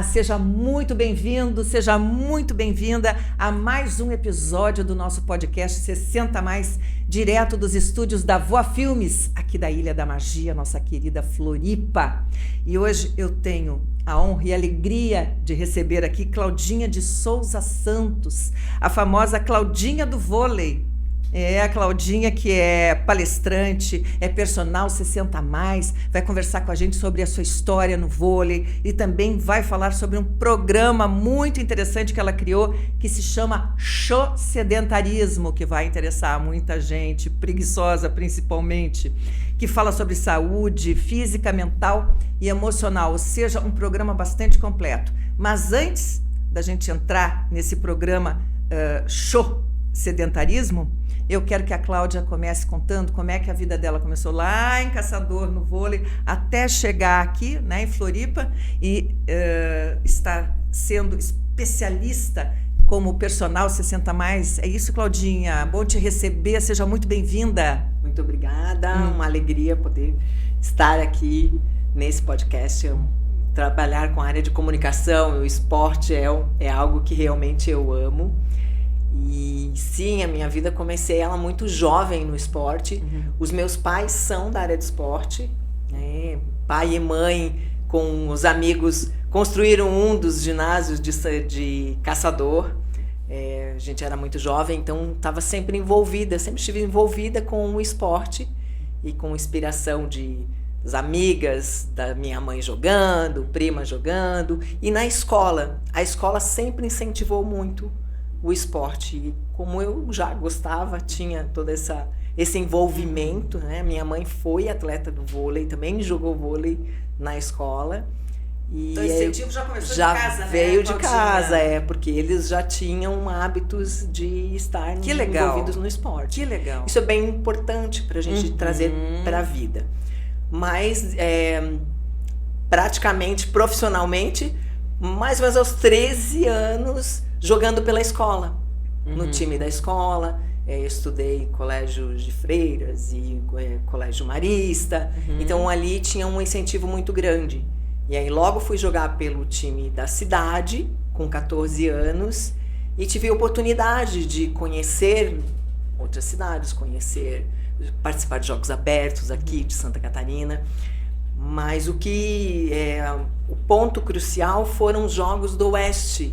seja muito bem-vindo, seja muito bem-vinda a mais um episódio do nosso podcast 60 Mais, direto dos estúdios da Voa Filmes, aqui da Ilha da Magia, nossa querida Floripa. E hoje eu tenho a honra e a alegria de receber aqui Claudinha de Souza Santos, a famosa Claudinha do vôlei. É a Claudinha que é palestrante, é personal 60 mais, vai conversar com a gente sobre a sua história no vôlei e também vai falar sobre um programa muito interessante que ela criou que se chama Show Sedentarismo, que vai interessar muita gente, preguiçosa principalmente, que fala sobre saúde física, mental e emocional, ou seja, um programa bastante completo. Mas antes da gente entrar nesse programa Show Sedentarismo, eu quero que a Cláudia comece contando como é que a vida dela começou lá em Caçador, no vôlei, até chegar aqui, né, em Floripa, e estar sendo especialista como personal 60 mais. É isso, Claudinha? Bom te receber, seja muito bem-vinda. Muito obrigada, uma alegria poder estar aqui nesse podcast. Trabalhar com a área de comunicação e o esporte é algo que realmente eu amo. E sim, a minha vida, comecei ela muito jovem no esporte. Os meus pais são da área de esporte, né? Pai e mãe, com os amigos, construíram um dos ginásios de Caçador. A gente era muito jovem, então estava sempre estive envolvida com o esporte e com inspiração das amigas da minha mãe jogando, prima jogando. E na escola, a escola sempre incentivou muito o esporte. E como eu já gostava, tinha todo esse envolvimento, né? Minha mãe foi atleta do vôlei, também jogou vôlei na escola. E então, o incentivo já começou já de casa, veio né? de casa, porque eles já tinham hábitos de estar envolvidos no esporte. Que legal. Isso é bem importante para a gente trazer para a vida. Mas, praticamente, profissionalmente, mais ou menos aos 13 anos, jogando pela escola, no time da escola. Eu estudei em colégio de freiras e colégio marista, então ali tinha um incentivo muito grande. E aí logo fui jogar pelo time da cidade, com 14 anos, e tive a oportunidade de conhecer outras cidades, participar de jogos abertos aqui de Santa Catarina. Mas o ponto crucial foram os Jogos do Oeste,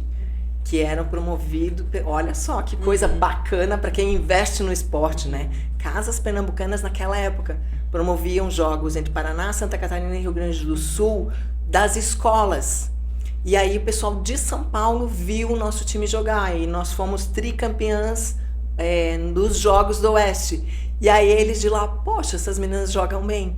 que eram promovidos, olha só que coisa bacana para quem investe no esporte, né? Casas Pernambucanas naquela época promoviam jogos entre Paraná, Santa Catarina e Rio Grande do Sul, das escolas. E aí o pessoal de São Paulo viu o nosso time jogar e nós fomos tricampeãs dos Jogos do Oeste. E aí eles de lá, poxa, essas meninas jogam bem.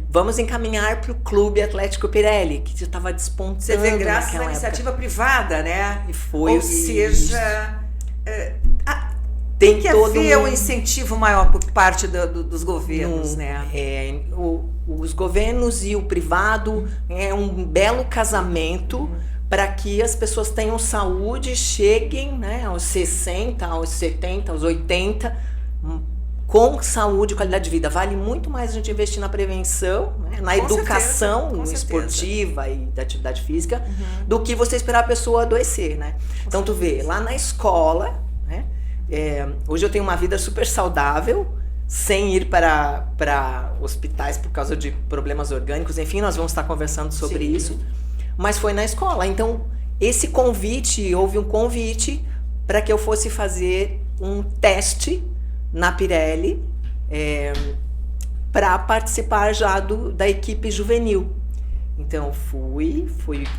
Vamos encaminhar para o Clube Atlético Pirelli, que já estava despontando. Você vê, graças à iniciativa privada, né? E foi. Ou seja, tem que haver um incentivo maior por parte dos governos, né? Os governos e o privado é um belo casamento para que as pessoas tenham saúde, cheguem, né, aos 60, aos 70, aos 80, com saúde e qualidade de vida. Vale muito mais a gente investir na prevenção, né, na educação esportiva e da atividade física, do que você esperar a pessoa adoecer, né? Então tu vê, lá na escola, né, hoje eu tenho uma vida super saudável, sem ir para hospitais por causa de problemas orgânicos, enfim, nós vamos estar conversando sobre isso, mas foi na escola. Então houve um convite para que eu fosse fazer um teste na Pirelli, para participar já da equipe juvenil. Então fui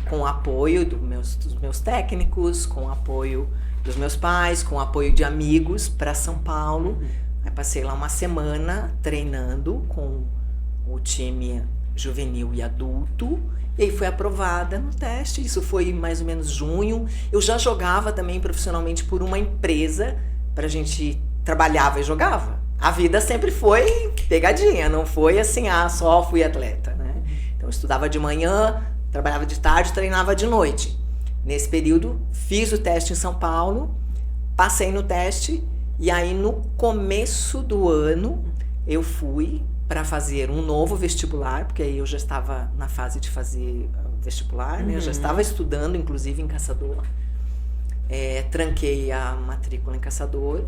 com o apoio dos meus técnicos, com o apoio dos meus pais, com o apoio de amigos, para São Paulo. Aí passei lá uma semana treinando com o time juvenil e adulto, e aí fui aprovada no teste. Isso foi mais ou menos junho. Eu já jogava também profissionalmente por uma empresa, a gente trabalhava e jogava. A vida sempre foi pegadinha, não foi assim, só fui atleta, né? Então eu estudava de manhã, trabalhava de tarde, treinava de noite. Nesse período, fiz o teste em São Paulo, passei no teste, e aí no começo do ano eu fui para fazer um novo vestibular, porque aí eu já estava na fase de fazer vestibular, né? Eu já estava estudando, inclusive, em Caçador. Tranquei a matrícula em Caçador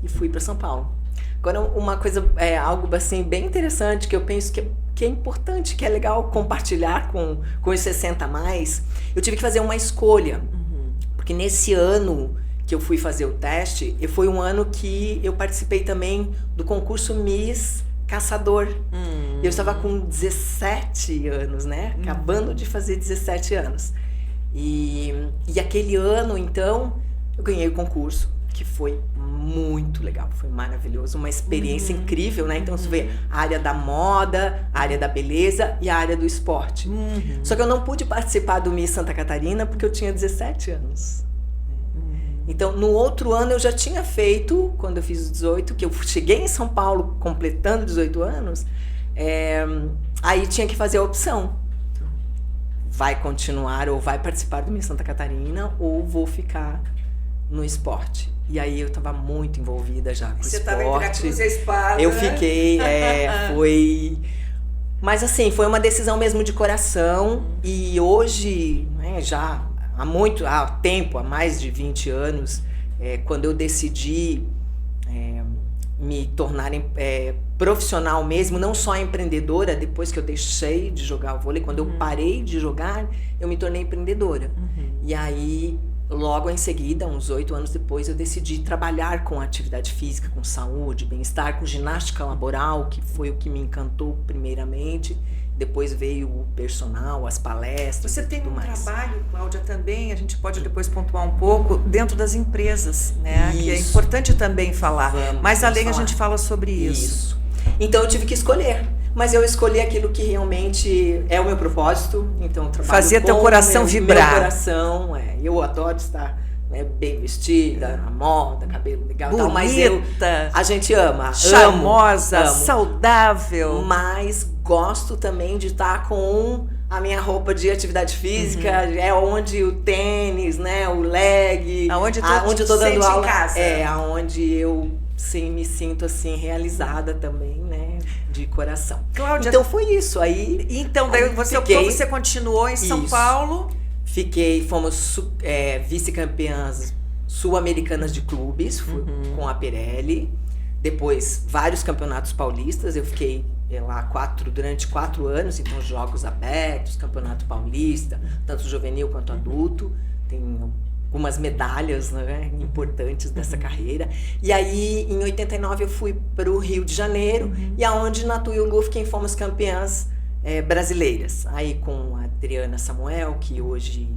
e fui para São Paulo. Agora, uma coisa, algo assim bem interessante que eu penso que é importante, que é legal compartilhar com os 60 a mais, eu tive que fazer uma escolha. Porque nesse ano que eu fui fazer o teste, foi um ano que eu participei também do concurso Miss Caçador. Eu estava com 17 anos, né? Acabando de fazer 17 anos. E aquele ano, então, eu ganhei o concurso, que foi muito legal, foi maravilhoso, uma experiência incrível, né? Então, você vê a área da moda, a área da beleza e a área do esporte. Só que eu não pude participar do Miss Santa Catarina porque eu tinha 17 anos. Então, no outro ano eu já tinha feito, quando eu fiz os 18, que eu cheguei em São Paulo completando 18 anos, aí tinha que fazer a opção. Vai continuar ou vai participar do Miss Santa Catarina ou vou ficar no esporte. E aí eu estava muito envolvida já com o esporte. Você estava entre a cruz e a espada. Eu fiquei, foi... Mas assim, foi uma decisão mesmo de coração. E hoje, né, já há tempo, há mais de 20 anos, quando eu decidi me tornar profissional mesmo, não só empreendedora, depois que eu deixei de jogar o vôlei, quando eu parei de jogar, eu me tornei empreendedora. E aí, logo em seguida, uns 8 anos depois, eu decidi trabalhar com atividade física, com saúde, bem-estar, com ginástica laboral, que foi o que me encantou primeiramente. Depois veio o personal, as palestras. Você tem um trabalho, Cláudia, também, a gente pode depois pontuar um pouco, dentro das empresas, né? Isso. Que é importante também falar. Mas além a gente fala sobre isso. Então eu tive que escolher. Mas eu escolhi aquilo que realmente é o meu propósito. Então eu trabalho fazer teu coração vibrar. Meu coração, eu adoro estar bem vestida, na moda, cabelo legal, bonita, tal, mas a gente ama, charmosa, amo, saudável, mas gosto também de estar com a minha roupa de atividade física, é onde o tênis, né, o leg, aonde eu tô dando aula, em casa. Aonde eu sim me sinto assim realizada também, né, de coração. Cláudia, então foi isso aí. Então daí você continuou em São Paulo. Fomos vice-campeãs sul-americanas de clubes, com a Pirelli. Depois, vários campeonatos paulistas. Eu fiquei lá durante 4 anos, então jogos abertos, campeonato paulista, tanto juvenil quanto adulto. Tem algumas medalhas, né, importantes dessa carreira. E aí, em 89, eu fui para o Rio de Janeiro, e aonde na TUI Lufkin fomos campeãs brasileiras. Aí com a Adriana Samuel, que hoje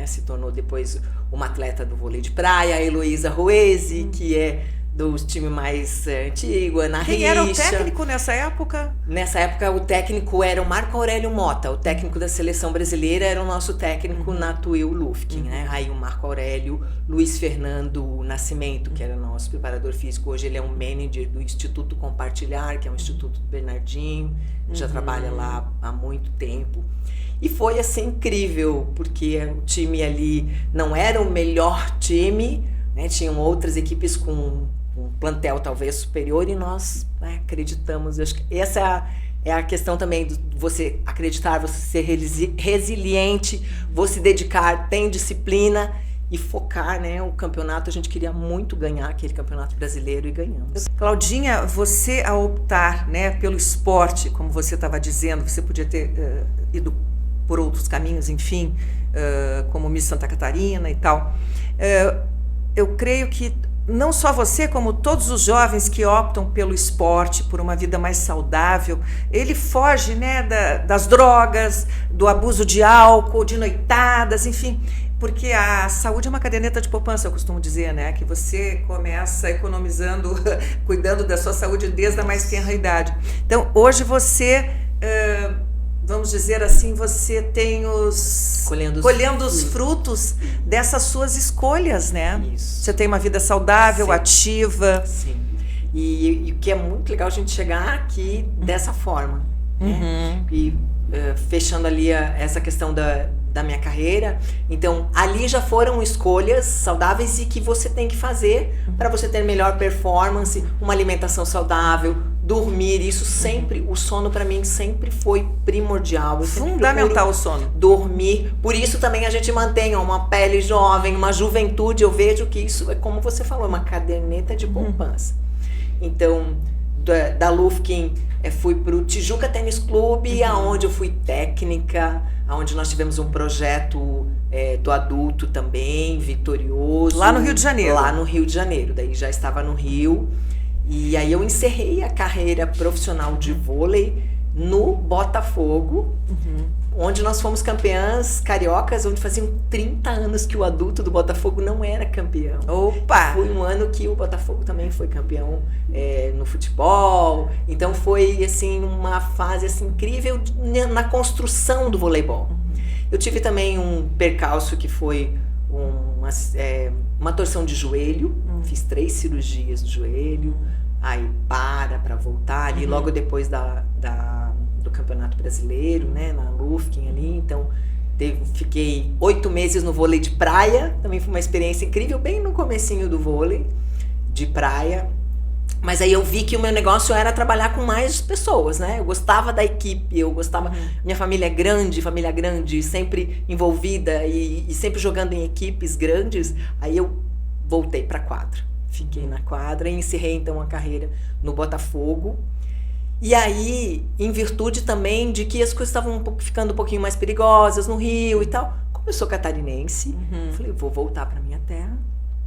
se tornou depois uma atleta do vôlei de praia, a Heloísa Ruese, que é dos times mais antigos, Ana Richa. Quem era o técnico nessa época? Nessa época o técnico era o Marco Aurélio Mota, o técnico da seleção brasileira era o nosso técnico na TUI Lufkin, né? Aí o Marco Aurélio, Luiz Fernando Nascimento, que era nosso preparador físico, hoje ele é um manager do Instituto Compartilhar, que é um instituto do Bernardinho, já trabalha lá há muito tempo. E foi assim incrível, porque o time ali não era o melhor time, né? Tinham outras equipes com um plantel talvez superior e nós acreditamos. Acho que essa é a questão também de você acreditar, você ser resiliente, você se dedicar, tem disciplina e focar, né? O campeonato, a gente queria muito ganhar aquele campeonato brasileiro e ganhamos. Claudinha, você ao optar, né, pelo esporte, como você estava dizendo, você podia ter ido por outros caminhos, enfim, como Miss Santa Catarina e tal. Eu creio que não só você, como todos os jovens que optam pelo esporte, por uma vida mais saudável, ele foge, né, das drogas, do abuso de álcool, de noitadas, enfim, porque a saúde é uma caderneta de poupança, eu costumo dizer, né, que você começa economizando, cuidando da sua saúde desde a mais tenra idade. Então, hoje você... vamos dizer assim, você tem colhendo os frutos dessas suas escolhas, né? Isso. Você tem uma vida saudável, sim, ativa. Sim. E o que é muito legal a gente chegar aqui dessa forma. Né? E fechando ali essa questão da minha carreira, então ali já foram escolhas saudáveis e que você tem que fazer para você ter melhor performance, uma alimentação saudável, dormir, isso sempre, o sono para mim sempre foi primordial. Fundamental o sono. Dormir, por isso também a gente mantém uma pele jovem, uma juventude. Eu vejo que isso é, como você falou, uma caderneta de poupança. Então, da Lufkin, fui pro Tijuca Tênis Clube, aonde eu fui técnica, aonde nós tivemos um projeto do adulto também, vitorioso. Lá no Rio de Janeiro. Lá no Rio de Janeiro, daí já estava no Rio. E aí eu encerrei a carreira profissional de vôlei no Botafogo, onde nós fomos campeãs cariocas, onde faziam 30 anos que o adulto do Botafogo não era campeão. Opa! Foi um ano que o Botafogo também foi campeão no futebol. Então foi assim uma fase assim, incrível na construção do voleibol. Eu tive também um percalço que foi uma torção de joelho. Fiz 3 cirurgias do joelho. Aí para voltar ali, logo depois do Campeonato Brasileiro, né, na Lufkin ali. Então fiquei 8 meses no vôlei de praia, também foi uma experiência incrível, bem no comecinho do vôlei de praia. Mas aí eu vi que o meu negócio era trabalhar com mais pessoas, né? Eu gostava da equipe, eu gostava... Minha família é grande, sempre envolvida e sempre jogando em equipes grandes. Aí eu voltei para a quadra. Fiquei na quadra e encerrei então a carreira no Botafogo. E aí, em virtude também de que as coisas estavam ficando um pouquinho mais perigosas no Rio e tal, como eu sou catarinense, falei, vou voltar para minha terra,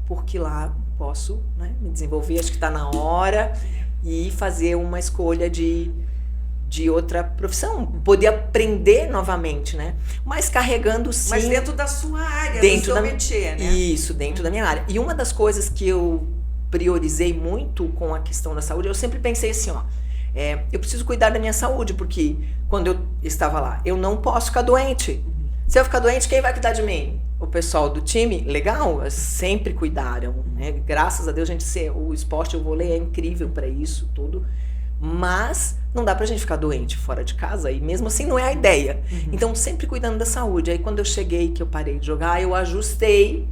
porque lá posso, né, me desenvolver, acho que está na hora, e fazer uma escolha de outra profissão, poder aprender novamente, né? Mas carregando sim... Mas dentro da sua área, dentro do seu métier, né? Isso, dentro da minha área. E uma das coisas que eu priorizei muito com a questão da saúde, eu sempre pensei assim, eu preciso cuidar da minha saúde, porque quando eu estava lá, eu não posso ficar doente. Se eu ficar doente, quem vai cuidar de mim? O pessoal do time, legal, sempre cuidaram, né? Graças a Deus, o esporte, o vôlei é incrível para isso tudo, mas não dá pra gente ficar doente fora de casa, e mesmo assim não é a ideia. Então, sempre cuidando da saúde. Aí quando eu cheguei, que eu parei de jogar, eu ajustei,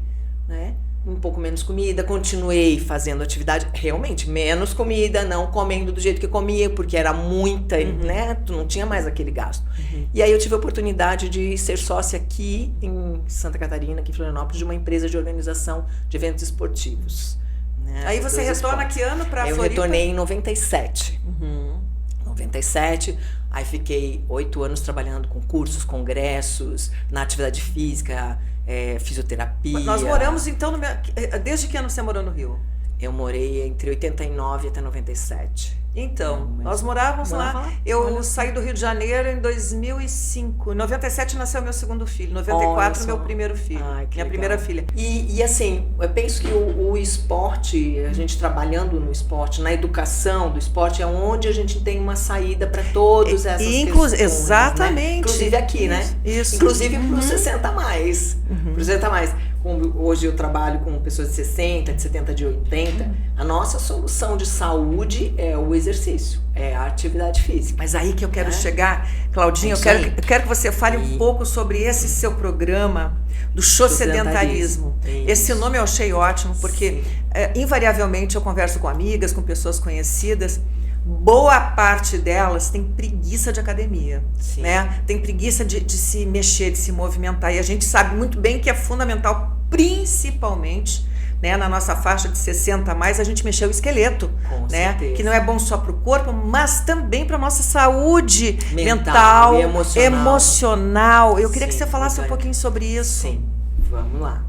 né? Um pouco menos comida, continuei fazendo atividade, realmente, menos comida, não comendo do jeito que comia, porque era muita, né? Tu não tinha mais aquele gasto. E aí eu tive a oportunidade de ser sócia aqui em Santa Catarina, aqui em Florianópolis, de uma empresa de organização de eventos esportivos. Né? Aí você retorna que ano para Floripa? Eu retornei em 97. 97, aí fiquei 8 anos trabalhando com cursos, congressos, na atividade física, fisioterapia. Nós moramos então, desde que ano você morou no Rio? Eu morei entre 89 até 97. Então, nós morávamos lá. Eu saí do Rio de Janeiro em 2005. Em 97 nasceu meu segundo filho. Em 94, meu primeiro filho. Minha primeira filha. E assim, eu penso que o esporte, a gente trabalhando no esporte, na educação do esporte, é onde a gente tem uma saída para todas essas questões. Exatamente. Né? Inclusive aqui, né? Isso. Inclusive para os 60 mais. Pro 60 mais. Hoje eu trabalho com pessoas de 60, de 70, de 80. A nossa solução de saúde é o exercício, é a atividade física. Mas aí que eu quero chegar, Claudinha, eu quero que você fale um pouco sobre esse seu programa do sedentarismo. Esse nome eu achei ótimo, porque invariavelmente eu converso com amigas, com pessoas conhecidas. Boa parte delas tem preguiça de academia, né? Tem preguiça de se mexer, de se movimentar. E a gente sabe muito bem que é fundamental, principalmente, né, na nossa faixa de 60 a mais, a gente mexer o esqueleto, né? Que não é bom só para o corpo, mas também para a nossa saúde mental e emocional. Eu queria que você falasse um pouquinho sobre isso. Sim, vamos lá.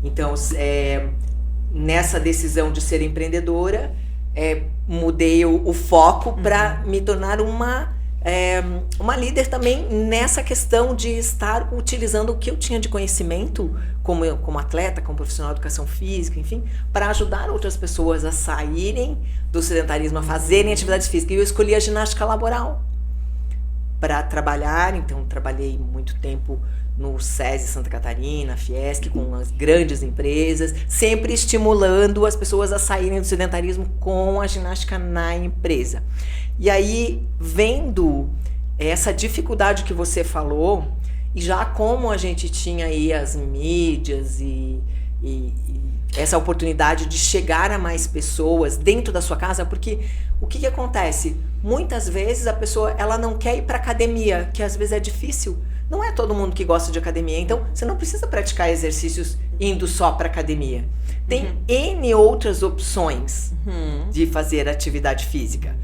Então, nessa decisão de ser empreendedora, mudei o foco para me tornar uma líder também nessa questão de estar utilizando o que eu tinha de conhecimento como atleta, como profissional de educação física, enfim, para ajudar outras pessoas a saírem do sedentarismo, a fazerem atividades físicas. E eu escolhi a ginástica laboral para trabalhar. Então, trabalhei muito tempo no SESI Santa Catarina, Fiesc, com as grandes empresas, sempre estimulando as pessoas a saírem do sedentarismo com a ginástica na empresa. E aí, vendo essa dificuldade que você falou, e já como a gente tinha aí as mídias e essa oportunidade de chegar a mais pessoas dentro da sua casa, porque o que acontece? Muitas vezes a pessoa ela não quer ir para academia, que às vezes é difícil. Não é todo mundo que gosta de academia, então você não precisa praticar exercícios indo só para academia. Tem N outras opções de fazer atividade física.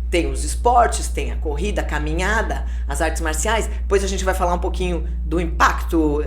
Tem os esportes, tem a corrida, a caminhada, as artes marciais. Depois a gente vai falar um pouquinho do impacto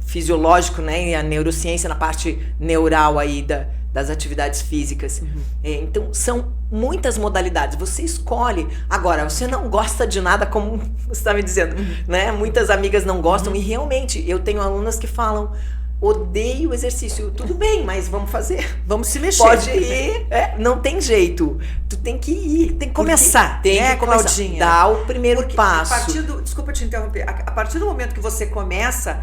fisiológico, né, e a neurociência na parte neural aí das atividades físicas. Então, são muitas modalidades. Você escolhe. Agora, você não gosta de nada, como você está me dizendo, né? Muitas amigas não gostam e realmente eu tenho alunas que falam: odeio exercício. Tudo bem, mas vamos fazer. Vamos se mexer. Pode ir. Não tem jeito. Tu tem que ir. Tem que começar. Tem que começar. Claudinha? Dá o primeiro passo. Desculpa te interromper. A partir do momento que você começa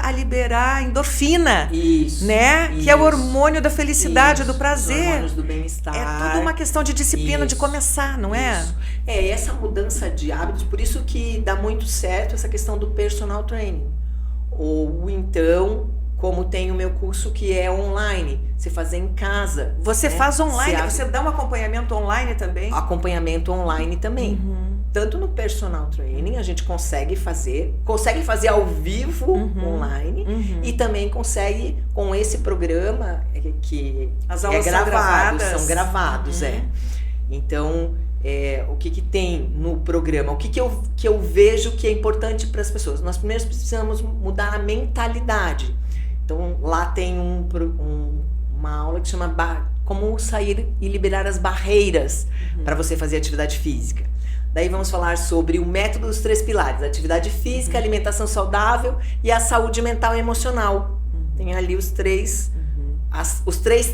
a liberar endorfina. Isso. Né? Isso. Que é o hormônio da felicidade, do Os prazer. hormônios do bem-estar. É tudo uma questão de disciplina, de começar, não é? Isso. Essa mudança de hábitos, por isso que dá muito certo essa questão do personal training. Ou então, como tem o meu curso que é online, você fazer em casa. Você faz online, você você dá um acompanhamento online também? Acompanhamento online também. Tanto no personal training a gente consegue fazer ao vivo online e também consegue com esse programa que as aulas são gravados. Então, o que tem no programa? O que eu vejo que é importante para as pessoas? Nós primeiro precisamos mudar a mentalidade. Então, lá tem uma aula que chama Como Sair e Liberar as Barreiras para você fazer atividade física. Daí vamos falar sobre o método dos 3 pilares: atividade física, alimentação saudável e a saúde mental e emocional. Tem ali os 3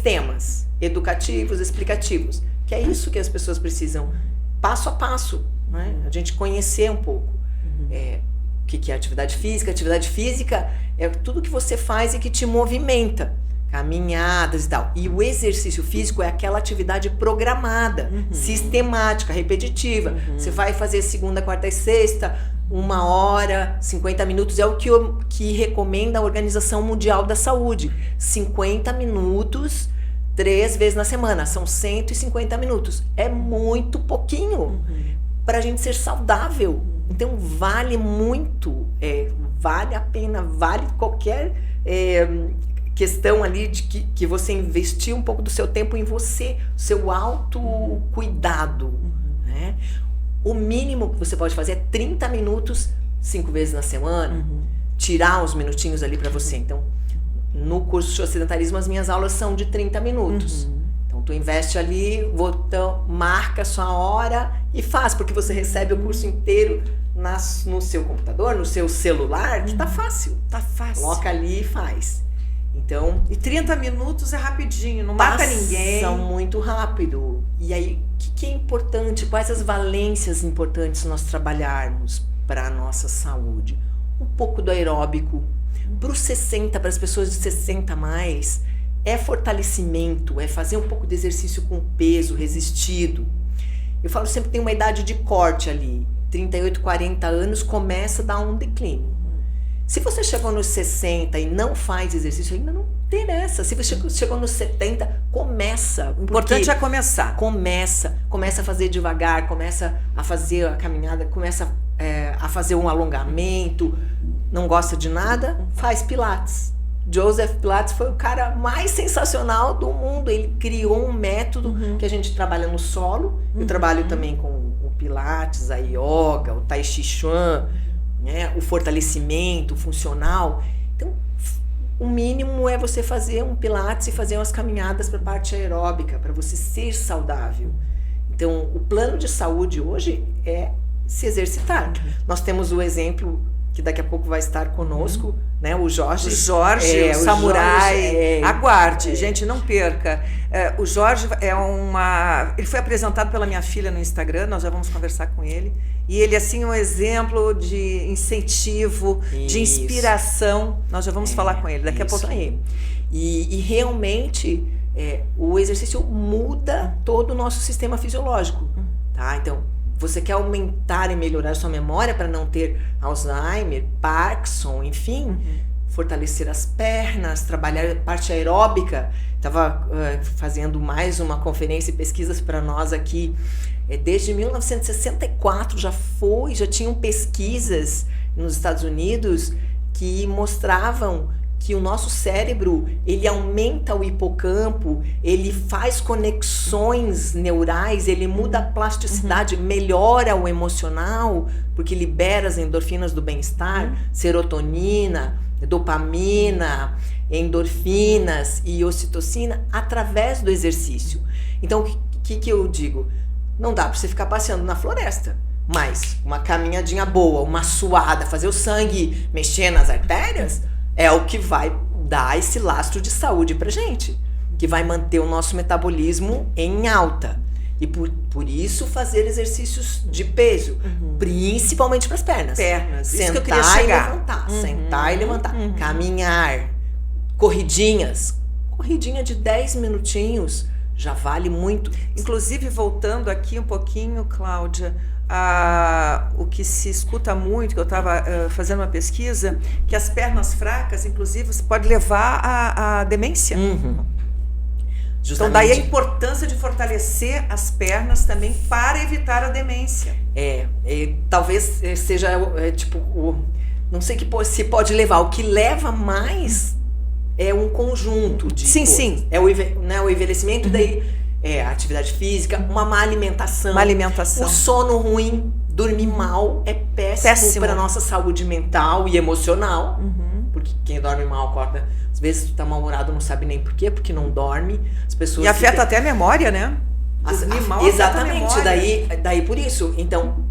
temas: educativos, explicativos. Que é isso que as pessoas precisam, passo a passo, né? A gente conhecer um pouco. O que é atividade física? Atividade física é tudo que você faz e que te movimenta. Caminhadas e tal. E o exercício físico é aquela atividade programada, sistemática, repetitiva. Você vai fazer segunda, quarta e sexta, 1 hora, 50 minutos. É o que recomenda a Organização Mundial da Saúde. 50 minutos, 3 vezes na semana. São 150 minutos. É muito pouquinho para a gente ser saudável. Então vale muito, vale a pena, vale qualquer questão ali de que você investir um pouco do seu tempo em você, seu autocuidado, né? O mínimo que você pode fazer é 30 minutos 5 vezes na semana, tirar uns minutinhos ali para você. Então, no curso de sedentarismo, as minhas aulas são de 30 minutos. Então, tu investe ali, marca a sua hora e faz, porque você recebe o curso inteiro no seu computador, no seu celular, que tá fácil. Tá fácil. Coloca ali e faz. Então, e 30 minutos é rapidinho, não mata ninguém. São muito rápido. E aí, o que é importante? Quais as valências importantes nós trabalharmos para a nossa saúde? Um pouco do aeróbico. Para os 60, para as pessoas de 60 a mais, é fortalecimento, é fazer um pouco de exercício com peso resistido. Eu falo sempre que tem uma idade de corte ali. 38, 40 anos começa a dar um declínio. Se você chegou nos 60 e não faz exercício, ainda não interessa. Se você chegou nos 70, começa. O importante é começar. Começa a fazer devagar, começa a fazer a caminhada, começa a fazer um alongamento. Não gosta de nada? Faz Pilates. Joseph Pilates foi o cara mais sensacional do mundo. Ele criou um método que a gente trabalha no solo. Eu trabalho também com o Pilates, a Yoga, o Tai Chi Chuan, né, o fortalecimento funcional. Então, o mínimo é você fazer um Pilates e fazer umas caminhadas para a parte aeróbica, para você ser saudável. Então, o plano de saúde hoje é se exercitar. Nós temos o exemplo que daqui a pouco vai estar conosco, né? O Jorge. O samurai. Aguarde, gente, não perca. O Jorge ele foi apresentado pela minha filha no Instagram, nós já vamos conversar com ele. E ele, assim, um exemplo de incentivo, de inspiração. Nós já vamos falar com ele daqui a pouco. Aí. E realmente, o exercício muda todo o nosso sistema fisiológico. Tá? Então, você quer aumentar e melhorar sua memória para não ter Alzheimer, Parkinson, enfim, fortalecer as pernas, trabalhar a parte aeróbica. Estava fazendo mais uma conferência e pesquisas para nós aqui. Desde 1964 já tinham pesquisas nos Estados Unidos que mostravam que o nosso cérebro, ele aumenta o hipocampo, ele faz conexões neurais, ele muda a plasticidade, melhora o emocional, porque libera as endorfinas do bem-estar, serotonina, dopamina, endorfinas e ocitocina através do exercício. Então, o que eu digo? Não dá para você ficar passeando na floresta, mas uma caminhadinha boa, uma suada, fazer o sangue mexer nas artérias, é o que vai dar esse lastro de saúde pra gente, que vai manter o nosso metabolismo em alta. E por isso fazer exercícios de peso, principalmente para as pernas. Isso que eu queria chegar. Sentar e levantar. Caminhar, corridinhas. Corridinha de 10 minutinhos já vale muito. Inclusive, voltando aqui um pouquinho, Cláudia, o que se escuta muito, que eu estava fazendo uma pesquisa, que as pernas fracas, inclusive, você pode levar à demência. Então, daí a importância de fortalecer as pernas também para evitar a demência. Talvez seja, não sei se pode levar. O que leva mais é um conjunto de coisas. Sim. É o envelhecimento, daí a atividade física, uma má alimentação. O sono ruim, dormir mal é péssimo para a nossa saúde mental e emocional. Porque quem dorme mal acorda. Às vezes tu tá mal-humorado, não sabe nem por quê, porque não dorme. As pessoas e afeta até a memória, né? Dormir mal exatamente, afeta a memória. Daí por isso. Então,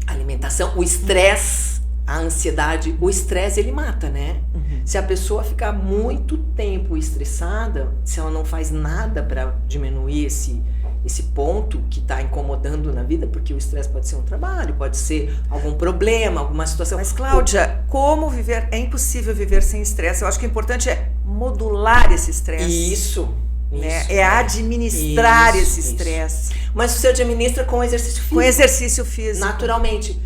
alimentação, o estresse, a ansiedade, o estresse ele mata, né? Se a pessoa ficar muito tempo estressada, se ela não faz nada para diminuir esse ponto que está incomodando na vida, porque o estresse pode ser um trabalho, pode ser algum problema, alguma situação. Mas, Cláudia, como viver? É impossível viver sem estresse. Eu acho que o importante é modular esse estresse. Isso. Administrar esse estresse. Mas você administra com exercício físico. Com exercício físico. Naturalmente.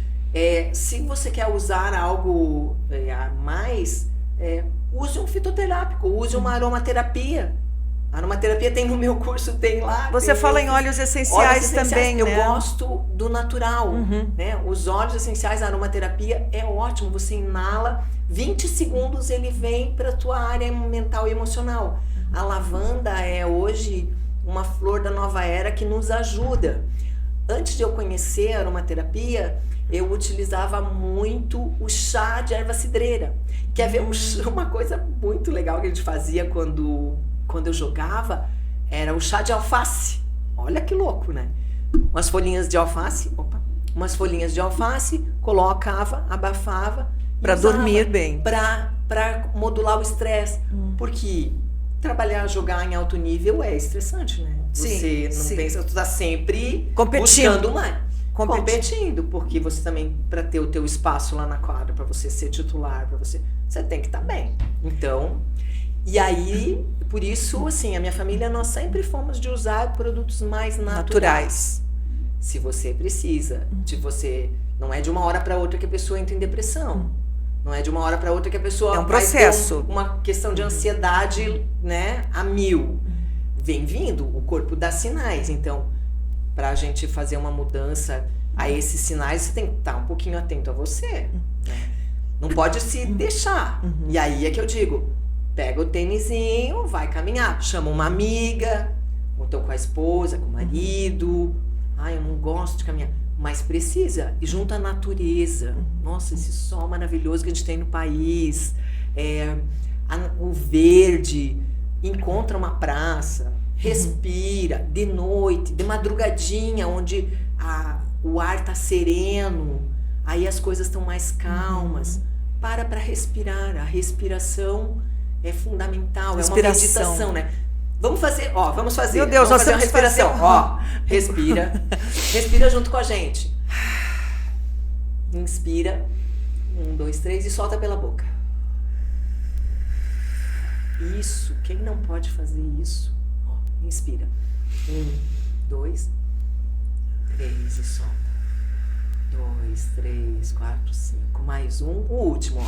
Se você quer usar algo a mais, use um fitoterápico, use uma aromaterapia. A aromaterapia tem no meu curso, tem lá. Você fala em óleos essenciais também, né? Eu gosto do natural, né? Os óleos essenciais, a aromaterapia é ótimo. Você inala, 20 segundos ele vem para a tua área mental e emocional. A lavanda é hoje uma flor da nova era que nos ajuda. Antes de eu conhecer a aromaterapia, eu utilizava muito o chá de erva cidreira. Quer ver uma coisa muito legal que a gente fazia quando eu jogava? Era o chá de alface. Olha que louco, né? Umas folhinhas de alface, colocava, abafava. Para dormir bem. Para modular o estresse. Porque jogar em alto nível é estressante, né? Você não pensa, tu tá sempre buscando mais. Competindo, porque você também, para ter o teu espaço lá na quadra, para você ser titular, você tem que estar bem. Então, e aí, por isso, assim, a minha família, nós sempre fomos de usar produtos mais naturais. Se você precisa, não é de uma hora para outra que a pessoa entra em depressão. Não é de uma hora para outra que a pessoa é um processo. Vai ter uma questão de ansiedade, né, a 1000. Vem vindo, o corpo dá sinais. Então, para a gente fazer uma mudança a esses sinais, você tem que estar um pouquinho atento a você. Né? Não pode se deixar. E aí é que eu digo, pega o tênisinho, vai caminhar. Chama uma amiga, ou então com a esposa, com o marido. Eu não gosto de caminhar. Mas precisa. E junto à natureza. Nossa, esse sol maravilhoso que a gente tem no país. O verde. Encontra uma praça. Respira. De noite, de madrugadinha, onde o ar tá sereno. Aí as coisas estão mais calmas. Para respirar. A respiração é fundamental. É uma meditação, né? Vamos fazer. Meu Deus, vamos fazer uma respiração. Respira. Respira junto com a gente. Inspira. 1, 2, 3 e solta pela boca. Isso. Quem não pode fazer isso? Inspira. 1, 2, 3 e solta. 2, 3, 4, 5. Mais um. O último,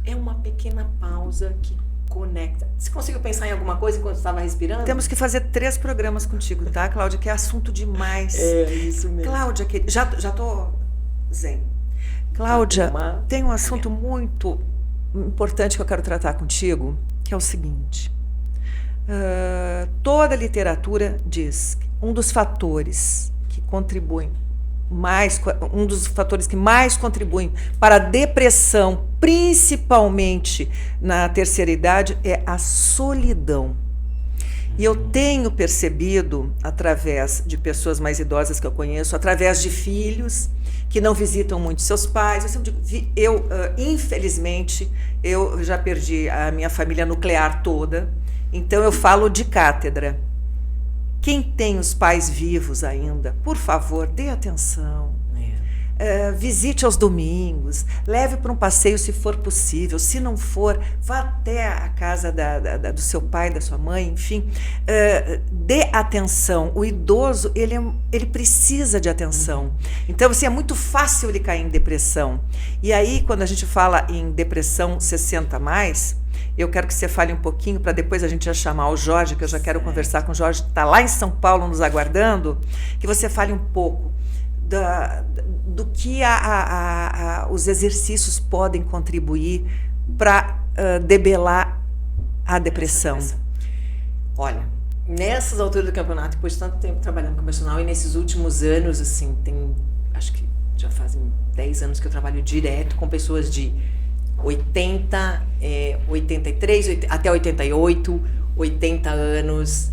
É uma pequena pausa que conecta. Você conseguiu pensar em alguma coisa enquanto estava respirando? Temos que fazer 3 programas contigo, tá, Cláudia? Que é assunto demais. É, isso mesmo. Cláudia, já tô zen. Cláudia, tem um assunto muito importante que eu quero tratar contigo, que é o seguinte. Toda a literatura diz que um dos fatores que contribuem um dos fatores que mais contribuem para a depressão, principalmente na terceira idade, é a solidão. E eu tenho percebido, através de pessoas mais idosas que eu conheço, através de filhos que não visitam muito seus pais. Eu sempre digo, infelizmente, eu já perdi a minha família nuclear toda, então eu falo de cátedra. Quem tem os pais vivos ainda, por favor, dê atenção. Visite aos domingos, leve para um passeio se for possível. Se não for, vá até a casa do seu pai, da sua mãe, enfim. Dê atenção. O idoso, ele precisa de atenção. Então, assim, é muito fácil ele cair em depressão. E aí, quando a gente fala em depressão 60+, eu quero que você fale um pouquinho, para depois a gente já chamar o Jorge, que eu já quero conversar com o Jorge, que está lá em São Paulo nos aguardando, que você fale um pouco do que os exercícios podem contribuir para debelar a depressão. Olha, nessas alturas do campeonato, depois de tanto tempo trabalhando com personal, e nesses últimos anos, assim, acho que já fazem 10 anos que eu trabalho direto com pessoas de 80, 83, até 88, 80 anos,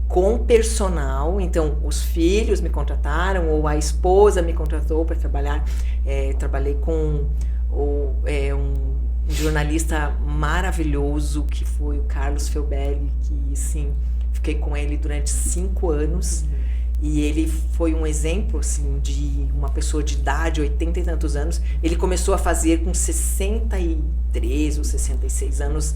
com personal. Então, os filhos me contrataram, ou a esposa me contratou para trabalhar. Trabalhei com um jornalista maravilhoso, que foi o Carlos Felbelli, que, assim, fiquei com ele durante 5 anos. E ele foi um exemplo, assim, de uma pessoa de idade, 80 e tantos anos. Ele começou a fazer com 63 ou 66 anos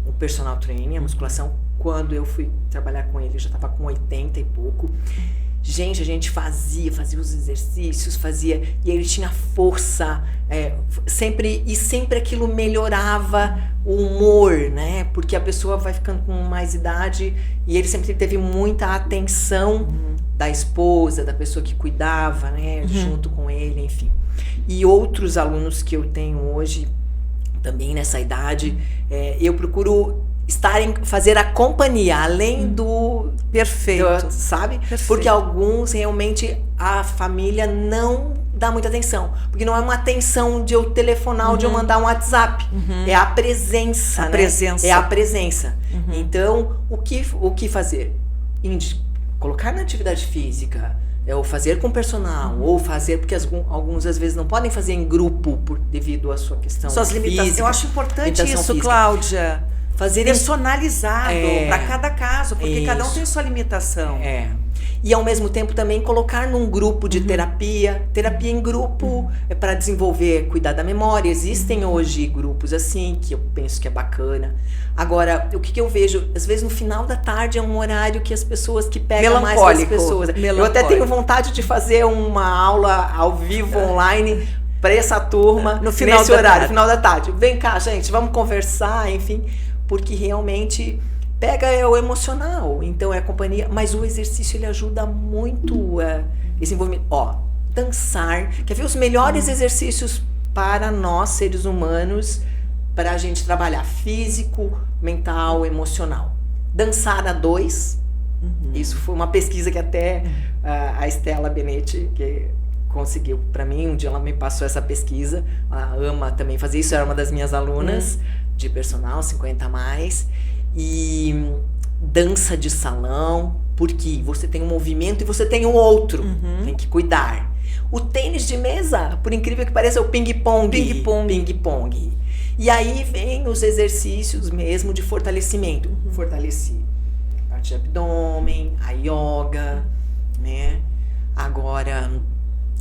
o personal training, a musculação. Quando eu fui trabalhar com ele, já estava com 80 e pouco. Gente, a gente fazia os exercícios, e ele tinha força, sempre aquilo melhorava o humor, né? Porque a pessoa vai ficando com mais idade, e ele sempre teve muita atenção da esposa, da pessoa que cuidava, né? Junto com ele, enfim. E outros alunos que eu tenho hoje, também nessa idade, eu procuro fazer a companhia, além do... Perfeito. Sabe? Perfeito. Porque alguns, realmente, a família não dá muita atenção. Porque não é uma atenção de eu telefonar ou de eu mandar um WhatsApp. É a presença, né? É a presença. Então, o que fazer? Colocar na atividade física, ou fazer com personal, ou fazer, porque alguns às vezes não podem fazer em grupo devido à sua questão suas limitações. física. Eu acho importante isso, física. Cláudia. Fazer personalizado para cada caso, porque cada um tem sua limitação. E ao mesmo tempo também colocar num grupo de terapia em grupo, para desenvolver, cuidar da memória. Existem hoje grupos assim, que eu penso que é bacana. Agora, o que eu vejo, às vezes no final da tarde é um horário que as pessoas que pegam mais as pessoas. Eu até tenho vontade de fazer uma aula ao vivo online para essa turma no final final da tarde. Vem cá, gente, vamos conversar, enfim. Porque realmente pega o emocional, então é a companhia, mas o exercício ele ajuda muito esse envolvimento. Dançar, quer ver os melhores exercícios para nós, seres humanos, para a gente trabalhar físico, mental, emocional. Dançar a 2, isso foi uma pesquisa que até a Estela Benetti, que conseguiu para mim, um dia ela me passou essa pesquisa, ela ama também fazer isso, era uma das minhas alunas, de personal, 50+, e dança de salão, porque você tem um movimento e você tem o outro, tem que cuidar. O tênis de mesa, por incrível que pareça, é o ping-pong. Ping-pong. E aí vem os exercícios mesmo de fortalecimento. Fortalecer a parte de abdômen, a yoga, né? Agora,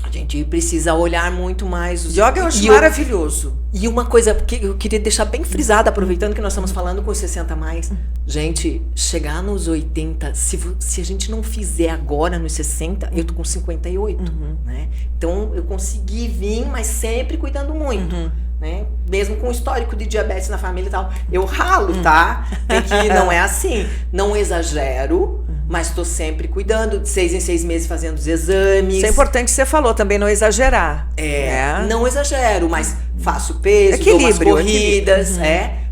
a gente precisa olhar muito mais... Yoga eu acho maravilhoso. E uma coisa que eu queria deixar bem frisada, aproveitando que nós estamos falando com os 60+, gente, chegar nos 80, se a gente não fizer agora nos 60, eu tô com 58, né? Então, eu consegui vir, mas sempre cuidando muito. né? Mesmo com histórico de diabetes na família e tal. Eu ralo, tá? Tem que não é assim. Não exagero, mas tô sempre cuidando, de 6 em 6 meses fazendo os exames. Isso é importante que você falou também, não exagerar. Não exagero, mas faço peso, dou umas corridas,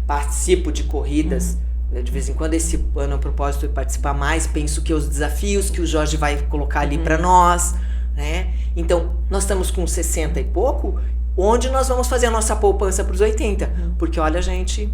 participo de corridas. De vez em quando, esse ano, a propósito de participar mais, penso que os desafios que o Jorge vai colocar ali para nós, né? Então, nós estamos com 60 e pouco, onde nós vamos fazer a nossa poupança para os 80? Porque, olha, gente,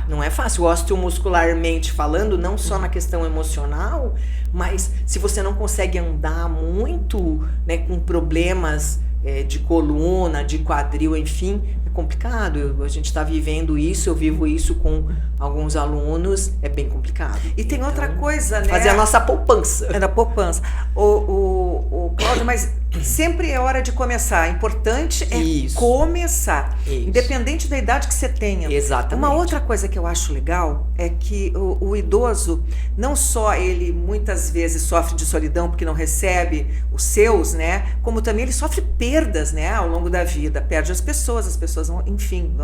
não é fácil. Osteomuscularmente falando, não só na questão emocional, mas se você não consegue andar muito, né, com problemas de coluna, de quadril, enfim, é complicado. A gente está vivendo isso, eu vivo isso com alguns alunos, é bem complicado. E tem então, outra coisa, né? Fazer a nossa poupança. É da poupança. O Cláudio, mas sempre é hora de começar. Importante é começar. Isso. Independente da idade que você tenha. Exatamente. Uma outra coisa que eu acho legal é que o idoso, não só ele muitas vezes sofre de solidão porque não recebe os seus, né? Como também ele sofre perdas, né? Ao longo da vida. Perde as pessoas vão, enfim,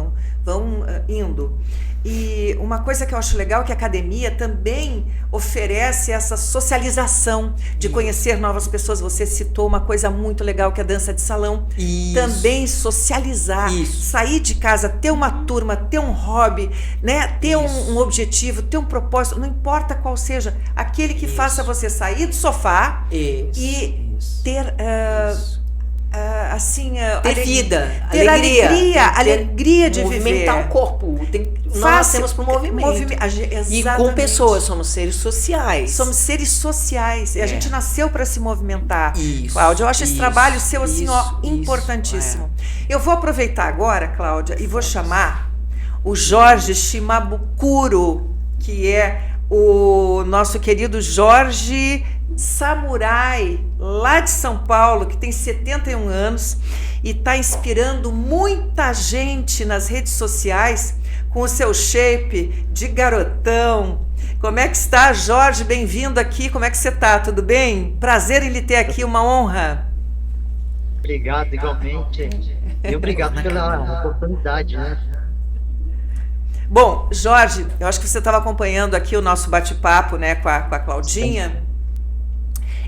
vão indo. E uma coisa que eu acho legal é que a academia também oferece essa socialização de conhecer novas pessoas. Você citou uma coisa muito legal que é a dança de salão. Isso. Também socializar, sair de casa, ter uma turma, ter um hobby, né? Ter um objetivo, ter um propósito, não importa qual seja, aquele que faça você sair do sofá e ter... ter vida, ter alegria de movimentar viver. O corpo. Nós temos para o movimento. E com pessoas, somos seres sociais. Somos seres sociais. E a gente nasceu para se movimentar. Cláudia, eu acho esse trabalho seu assim, importantíssimo. Eu vou aproveitar agora, Cláudia, e vou chamar o Jorge Shimabukuro, que é o nosso querido Jorge Samurai, lá de São Paulo, que tem 71 anos e está inspirando muita gente nas redes sociais com o seu shape de garotão. Como é que está, Jorge? Bem-vindo aqui. Como é que você está? Tudo bem? Prazer em lhe ter aqui, uma honra. Obrigado, igualmente. E obrigado pela oportunidade, né? Bom, Jorge, eu acho que você estava acompanhando aqui o nosso bate-papo, né, com a Claudinha.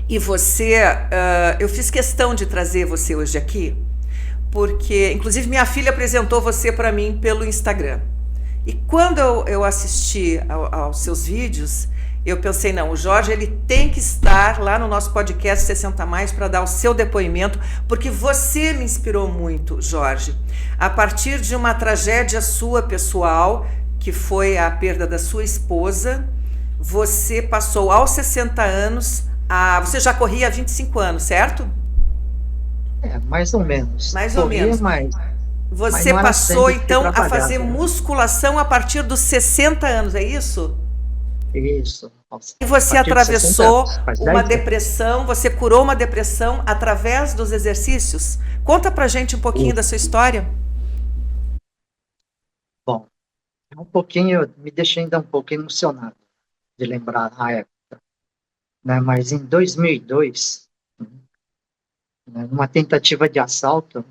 E você, eu fiz questão de trazer você hoje aqui, porque, inclusive, minha filha apresentou você para mim pelo Instagram. E quando eu assisti aos seus vídeos, eu pensei, não, o Jorge ele tem que estar lá no nosso podcast 60 Mais para dar o seu depoimento, porque você me inspirou muito, Jorge. A partir de uma tragédia sua pessoal, que foi a perda da sua esposa, você passou aos 60 anos, você já corria há 25 anos, certo? Mais ou menos. Mais ou menos. Você passou, então, a fazer musculação a partir dos 60 anos, é isso? Isso. E você atravessou uma depressão, você curou uma depressão através dos exercícios? Conta pra gente um pouquinho da sua história. Bom, me deixei ainda um pouco emocionado de lembrar a época, né? Mas em 2002, né, numa tentativa de assalto,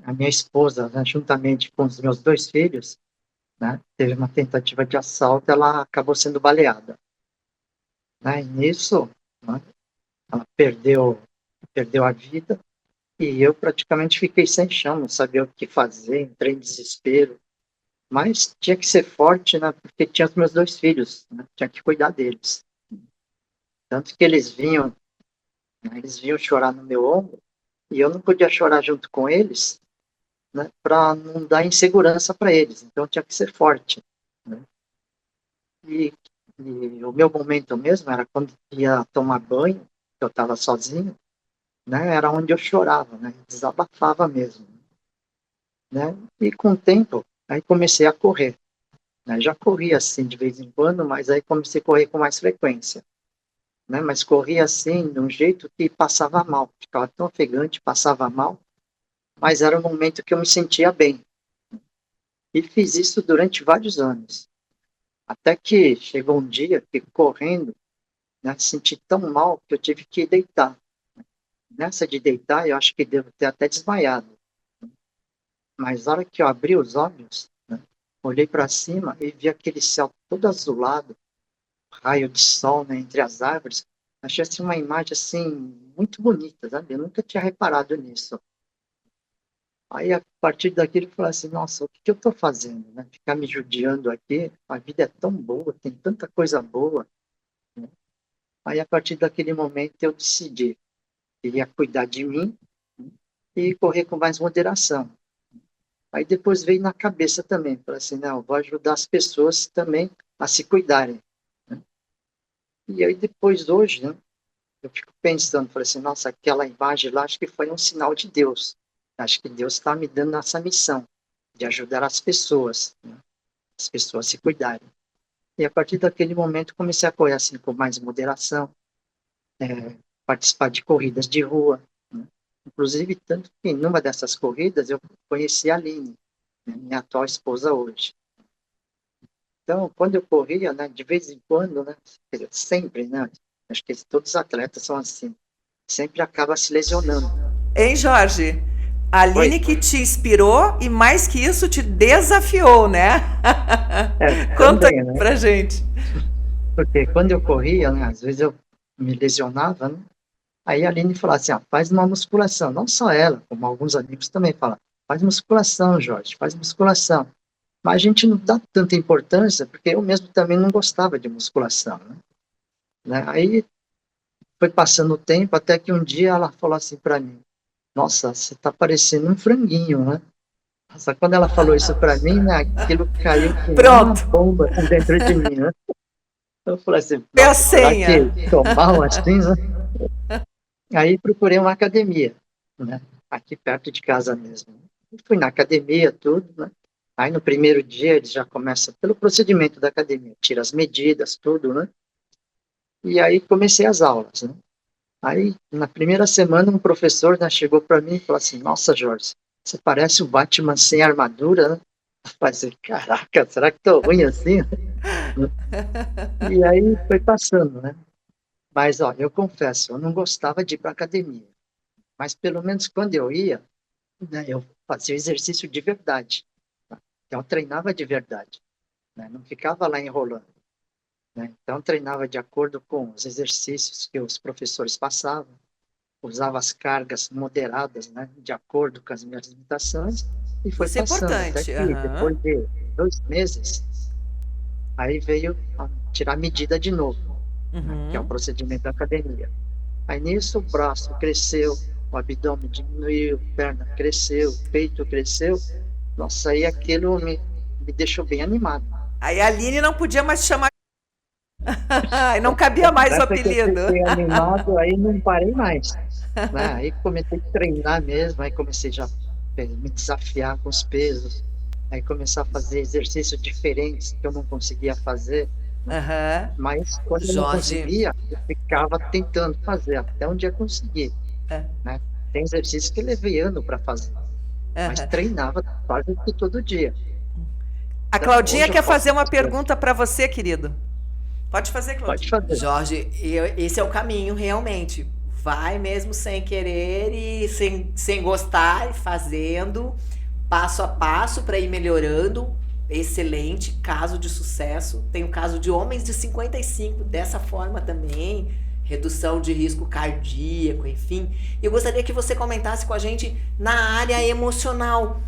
a minha esposa, né, juntamente com os meus 2 filhos, né, teve uma tentativa de assalto, ela acabou sendo baleada. Né, e nisso, né, ela perdeu a vida e eu praticamente fiquei sem chão, não sabia o que fazer, entrei em desespero. Mas tinha que ser forte, né, porque tinha os meus 2 filhos, né, tinha que cuidar deles. Tanto que eles vinham chorar no meu ombro e eu não podia chorar junto com eles, né, para não dar insegurança para eles. Então eu tinha que ser forte. Né? E o meu momento mesmo era quando ia tomar banho, eu estava sozinho, né, era onde eu chorava, né, desabafava mesmo. Né? E com o tempo, aí comecei a correr. Né? Já corria assim de vez em quando, mas aí comecei a correr com mais frequência. Né? Mas corria assim, de um jeito que passava mal. Ficava tão ofegante, passava mal, mas era um momento que eu me sentia bem. E fiz isso durante vários anos. Até que chegou um dia que, correndo, né, senti tão mal que eu tive que deitar. Nessa de deitar, eu acho que devo ter até desmaiado. Mas na hora que eu abri os olhos, né, olhei para cima e vi aquele céu todo azulado, raio de sol, né, entre as árvores. Achei assim, uma imagem assim, muito bonita, sabe? Eu nunca tinha reparado nisso. Aí, a partir daquilo, eu falei assim, nossa, o que que eu estou fazendo, né? Ficar me judiando aqui, a vida é tão boa, tem tanta coisa boa, né? Aí, a partir daquele momento, eu decidi que ia cuidar de mim, né, e correr com mais moderação. Aí, depois veio na cabeça também, falei assim, não, eu vou ajudar as pessoas também a se cuidarem, né? E aí, depois, hoje, né, eu fico pensando, falei assim, nossa, aquela imagem lá, acho que foi um sinal de Deus. Acho que Deus está me dando essa missão de ajudar as pessoas, né? As pessoas se cuidarem. E a partir daquele momento comecei a correr assim com mais moderação, participar de corridas de rua, né? Inclusive, tanto que numa dessas corridas eu conheci a Aline, né, minha atual esposa hoje. Então, quando eu corria, né, de vez em quando, né, sempre, né, acho que todos os atletas são assim, sempre acaba se lesionando. Hein, Jorge? A Oi? Aline que te inspirou e mais que isso te desafiou, né? Conta Também, né? pra gente. Porque quando eu corria, né, às vezes eu me lesionava, né? Aí a Aline falou assim, faz uma musculação. Não só ela, como alguns amigos também falam, faz musculação, Jorge, faz musculação. Mas a gente não dá tanta importância, porque eu mesmo também não gostava de musculação, né? Aí foi passando o tempo, até que um dia ela falou assim para mim, nossa, você tá parecendo um franguinho, né? Nossa, quando ela falou isso para mim, né, aquilo caiu que nem uma Pronto. bomba dentro de mim, né? Eu falei assim, É a nossa, será senha. que tô mal assim, né? Aí procurei uma academia, né? Aqui perto de casa mesmo. E fui na academia, tudo, né? Aí no primeiro dia eles já começam pelo procedimento da academia, tira as medidas, tudo, né? E aí comecei as aulas, né? Aí na primeira semana um professor, né, chegou para mim e falou assim, nossa, Jorge, você parece o Batman sem armadura, né? Eu falei assim, caraca, será que tô ruim assim? E aí foi passando, né? Mas, ó, eu confesso, eu não gostava de ir para academia. Mas pelo menos quando eu ia, né, eu fazia exercício de verdade. Tá? Então, eu treinava de verdade, né? Não ficava lá enrolando, né? Então, eu treinava de acordo com os exercícios que os professores passavam, usava as cargas moderadas, né, de acordo com as minhas limitações, e foi Isso é passando, até importante. que Aham. depois de 2 meses, aí veio a tirar a medida de novo, né, que é o Uhum. procedimento da academia. Aí nisso o braço cresceu, o abdômen diminuiu, perna cresceu, peito cresceu. Nossa, aí aquilo me deixou bem animado. Aí a Aline não podia mais te chamar. E não cabia mais o Dessa que eu apelido. fiquei animado, aí não parei mais, né? Aí comecei a treinar mesmo, aí comecei já a me desafiar com os pesos, aí começar a fazer exercícios diferentes que eu não conseguia fazer, né? Aham. Mas quando eu não Jorge. conseguia, eu ficava tentando fazer até um dia conseguir, É. né? Tem exercícios que eu levei ano para fazer, mas Aham. treinava quase que todo dia. A Então, Claudinha hoje eu quer posso fazer uma dizer, pergunta para você, querido. Pode fazer, pode Claudinha. fazer. Jorge, esse é o caminho realmente. Vai mesmo sem querer e sem gostar, e fazendo passo a passo para ir melhorando. Excelente, caso de sucesso. Tem o caso de homens de 55 dessa forma também, redução de risco cardíaco, enfim. Eu gostaria que você comentasse com a gente na área emocional.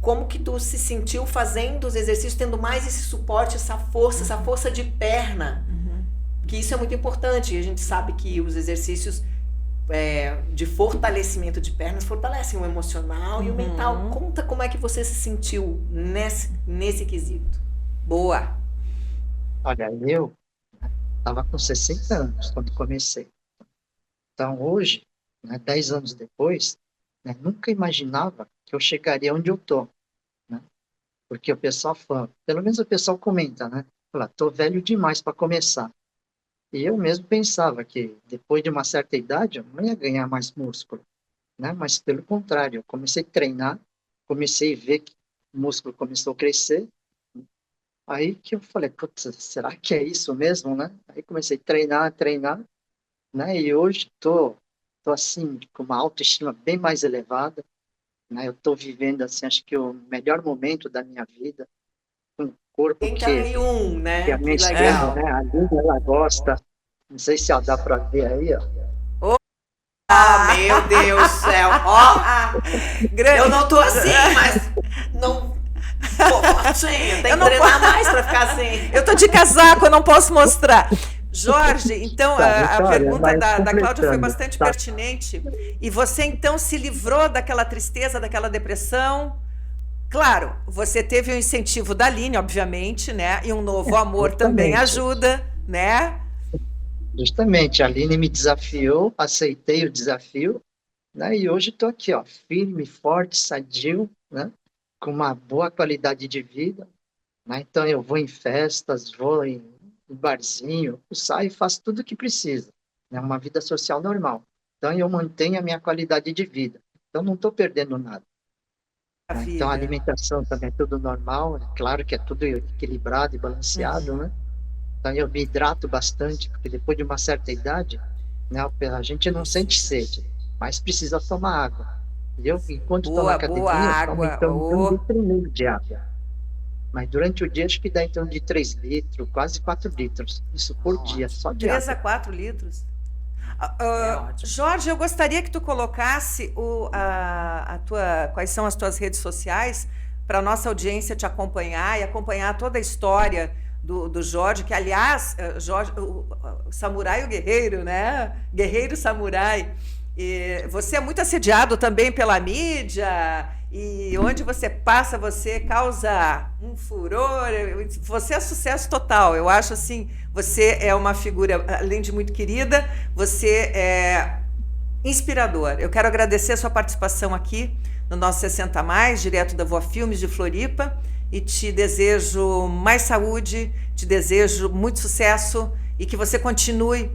Como que tu se sentiu fazendo os exercícios, tendo mais esse suporte, essa força de perna? Que isso é muito importante. A gente sabe que os exercícios de fortalecimento de pernas fortalecem o emocional e o mental. Conta como é que você se sentiu nesse quesito. Boa. Olha, eu estava com 60 anos quando comecei. Então, hoje, né, 10 anos depois, né, nunca imaginava que eu chegaria onde eu estou, né? Porque o pessoal fala, pelo menos o pessoal comenta, né? Fala, tô velho demais para começar. E eu mesmo pensava que depois de uma certa idade eu não ia ganhar mais músculo, né? Mas pelo contrário, eu comecei a treinar, comecei a ver que o músculo começou a crescer. Aí que eu falei, putz, será que é isso mesmo, né? Aí comecei a treinar, né? E hoje tô assim com uma autoestima bem mais elevada, né? Eu estou vivendo, assim, acho que o melhor momento da minha vida, com um corpo que 81, a né? minha Que esposa, legal. né, a Aline, ela gosta, não sei se dá para ver aí, ó. Oh, meu Deus do céu. Ó, Grande. eu não tô assim, mas não. Pô, fortinha, tem que treinar mais pra ficar assim. Eu tô de casaco, eu não posso mostrar. Jorge, então a Vitória, pergunta mas da Cláudia foi completando, bastante tá? pertinente. E você então se livrou daquela tristeza, daquela depressão? Claro, você teve o incentivo da Aline, obviamente, né? E um novo amor também Justamente. ajuda, né? Justamente, a Aline me desafiou, aceitei o desafio, né? E hoje estou aqui, ó, firme, forte, sadio, né? Com uma boa qualidade de vida, né? Então eu vou em festas, vou em barzinho, eu saio e faço tudo o que precisa, né? Uma vida social normal. Então eu mantenho a minha qualidade de vida. Então não estou perdendo nada, né? Então a Maravilha. alimentação também é tudo normal, é claro que é tudo equilibrado e balanceado, né? Então eu me hidrato bastante, porque depois de uma certa idade, né, a gente não sente sede, mas precisa tomar água. E eu, enquanto estou na Boa academia, eu tomo água. então de 1,5 litro de água. Maravilha. Mas durante o dia acho que dá então de 3 litros, quase 4 litros. Isso por dia, Ótimo. só de 3 a água. 4 litros. É ótimo. Jorge, eu gostaria que tu colocasse quais são as tuas redes sociais para a nossa audiência te acompanhar e acompanhar toda a história do Jorge, que, aliás, Jorge, o samurai e o guerreiro, né? Guerreiro samurai. E você é muito assediado também pela mídia, e onde você passa, você causa um furor. Você é sucesso total. Eu acho assim, você é uma figura, além de muito querida, você é inspirador. Eu quero agradecer a sua participação aqui no nosso 60 Mais, direto da Voa Filmes de Floripa, e te desejo mais saúde, te desejo muito sucesso e que você continue